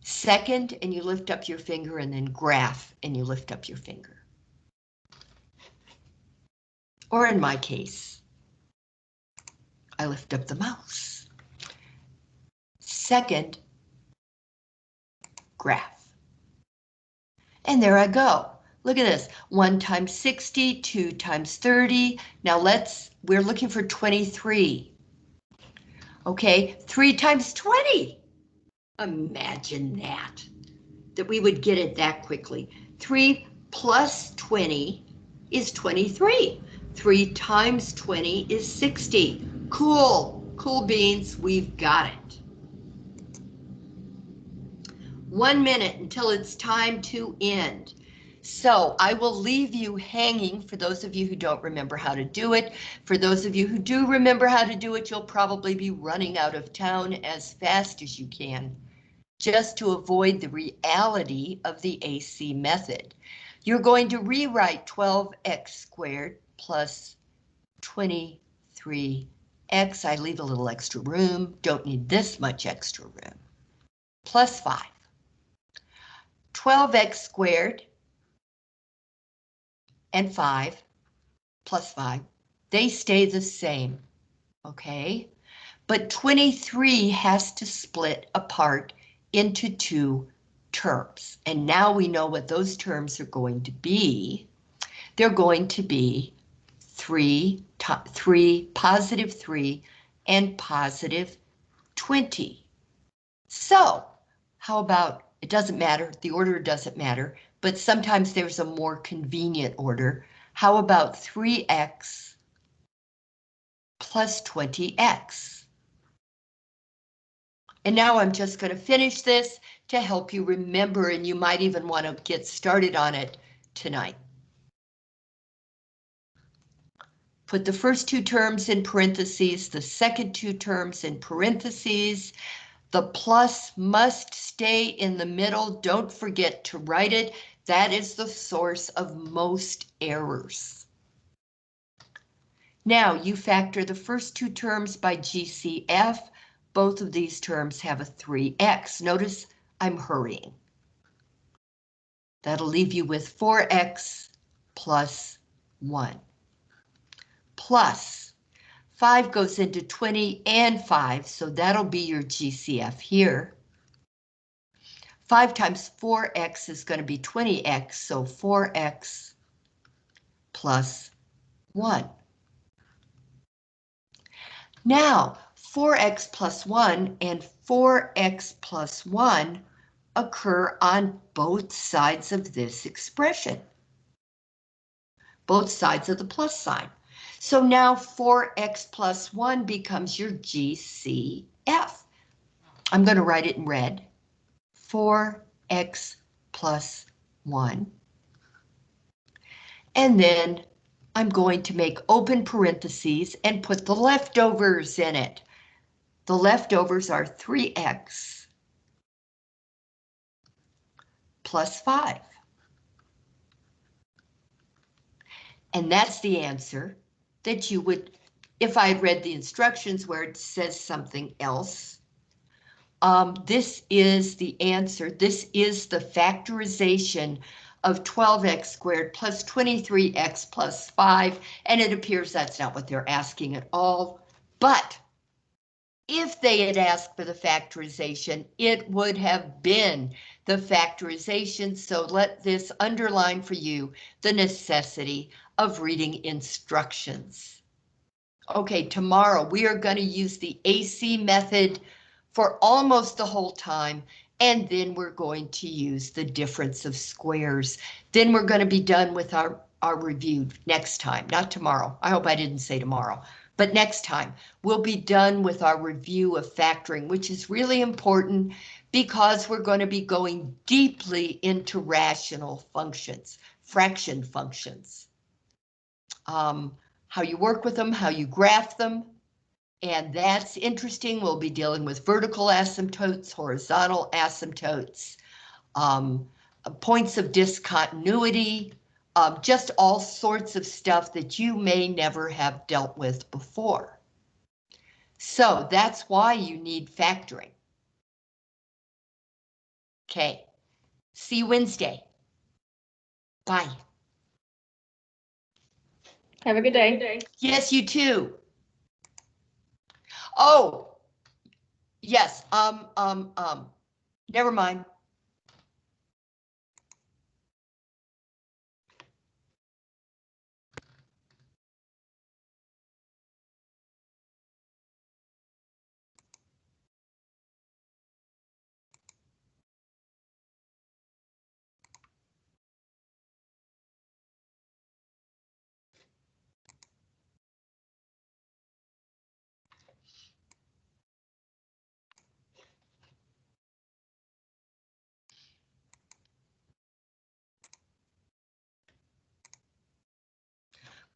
Speaker 1: second and you lift up your finger, and then graph and you lift up your finger. Or in my case, I lift up the mouse. Second, graph. And there I go. Look at this, 1 times 60, 2 times 30. Now we're looking for 23. Okay, 3 times 20. Imagine that we would get it that quickly. 3 plus 20 is 23. 3 times 20 is 60. Cool beans, we've got it. 1 minute until it's time to end. So I will leave you hanging for those of you who don't remember how to do it. For those of you who do remember how to do it, you'll probably be running out of town as fast as you can, just to avoid the reality of the AC method. You're going to rewrite 12x squared plus 23x. I leave a little extra room, don't need this much extra room, plus 5. 12x squared and 5 plus 5, they stay the same, okay? But 23 has to split apart into two terms. And now we know what those terms are going to be. They're going to be 3, positive 3, and positive 20. So how about, it doesn't matter, the order doesn't matter, but sometimes there's a more convenient order. How about 3x plus 20x. And now I'm just going to finish this to help you remember, and you might even want to get started on it tonight. Put the first two terms in parentheses, the second two terms in parentheses. The plus must stay in the middle. Don't forget to write it. That is the source of most errors. Now you factor the first two terms by GCF. Both of these terms have a 3x. Notice I'm hurrying. That'll leave you with 4x plus 1. Plus 5 goes into 20 and 5, so that'll be your GCF here. 5 times 4x is going to be 20x, so 4x plus 1. Now, 4x plus 1 and 4x plus 1 occur on both sides of this expression. Both sides of the plus sign. So now 4x plus 1 becomes your GCF. I'm going to write it in red. 4x plus 1. And then I'm going to make open parentheses and put the leftovers in it. The leftovers are 3x plus 5. And that's the answer that you would, if I had read the instructions where it says something else. This is the answer. This is the factorization of 12x squared plus 23x plus 5, and it appears that's not what they're asking at all. But if they had asked for the factorization, it would have been the factorization. So let this underline for you the necessity of reading instructions. Okay, tomorrow we are going to use the AC method for almost the whole time, and then we're going to use the difference of squares. Then we're going to be done with our review next time, not tomorrow. I hope I didn't say tomorrow, but next time we'll be done with our review of factoring, which is really important because we're going to be going deeply into rational functions, fraction functions. How you work with them, how you graph them. And that's interesting. We'll be dealing with vertical asymptotes, horizontal asymptotes, points of discontinuity, just all sorts of stuff that you may never have dealt with before. So that's why you need factoring. Okay, see you Wednesday. Bye.
Speaker 2: Have a good day.
Speaker 1: Yes, you too. Oh, yes, never mind.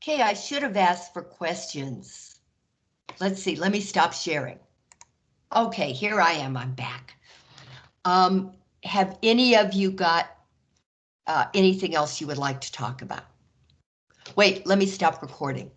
Speaker 1: Okay, I should have asked for questions. Let's see, let me stop sharing. Okay, here I am, I'm back. Have any of you got anything else you would like to talk about? Wait, let me stop recording.